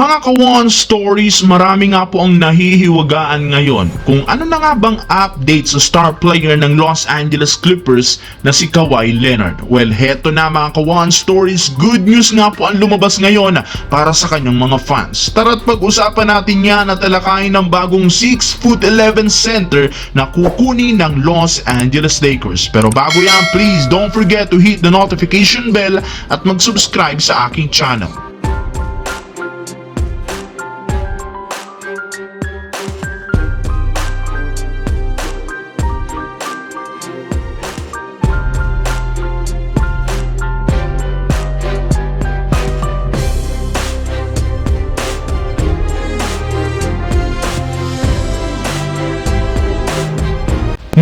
Mga ka-One Stories, marami nga po ang nahihiwagaan ngayon kung ano na nga bang update sa star player ng Los Angeles Clippers na si Kawhi Leonard. Well, heto na mga ka-One Stories, good news nga po ang lumabas ngayon para sa kanyang mga fans. Tara't pag-usapan natin yan at talakayin ng bagong 6'11" center na kukunin ng Los Angeles Lakers. Pero bago yan, please don't forget to hit the notification bell at mag-subscribe sa aking channel.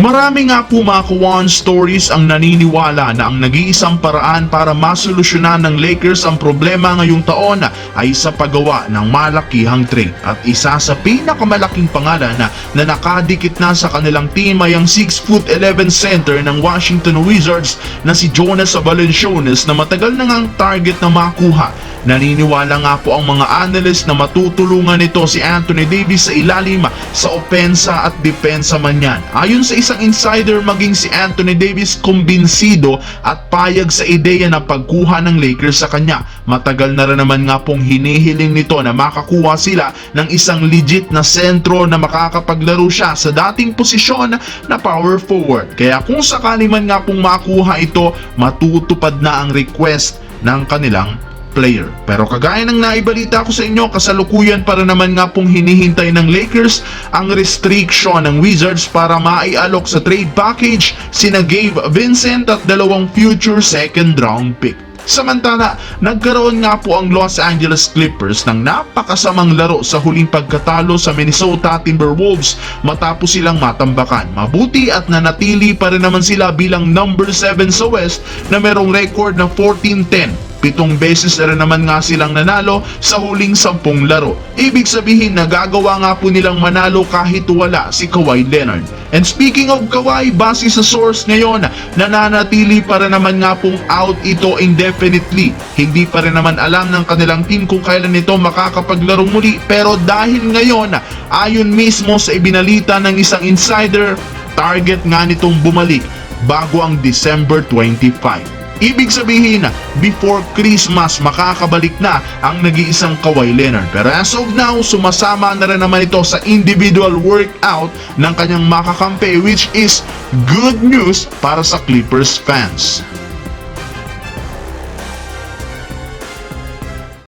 Marami nga po mga ka-One Stories ang naniniwala na ang nag-iisang paraan para masolusyonan ng Lakers ang problema ngayong taon ay sa paggawa ng malakihang trade. At isa sa pinakamalaking pangalan na nakadikit na sa kanilang team ay ang 6'11" center ng Washington Wizards na si Jonas Valanciunas na matagal na ngang target na makuha. Naniniwala nga po ang mga analyst na matutulungan nito si Anthony Davis sa ilalim sa opensa at depensa man yan. Ayon sa isang insider, maging si Anthony Davis kumbinsido at payag sa ideya na pagkuha ng Lakers sa kanya. Matagal na rin naman nga pong hinihiling nito na makakuha sila ng isang legit na sentro na makakapaglaro siya sa dating posisyon na power forward. Kaya kung sakali man nga pong makuha ito, matutupad na ang request ng kanilang player. Pero kagaya ng naibalita ko sa inyo, kasalukuyan para naman nga pong hinihintay ng Lakers ang restriction ng Wizards para maialok sa trade package sina Gabe Vincent at dalawang future second round pick. Samantala, nagkaroon nga po ang Los Angeles Clippers ng napakasamang laro sa huling pagkatalo sa Minnesota Timberwolves matapos silang matambakan. Mabuti at nanatili pa rin naman sila bilang number 7 sa West na merong record na 14-10. 7 beses na rin naman nga silang nanalo sa huling 10 laro. Ibig sabihin na gagawa nga po nilang manalo kahit wala si Kawhi Leonard. And speaking of Kawhi, base sa source ngayon, nananatili pa rin naman nga pong out ito indefinitely. Hindi pa rin naman alam ng kanilang team kung kailan ito makakapaglaro muli. Pero dahil ngayon, ayon mismo sa ibinalita ng isang insider, target nga nitong bumalik bago ang December 25. Ibig sabihin, before Christmas makakabalik na ang nag-iisang Kawhi Leonard. Pero as of now, sumasama na rin naman ito sa individual workout ng kanyang makakampi, which is good news para sa Clippers fans.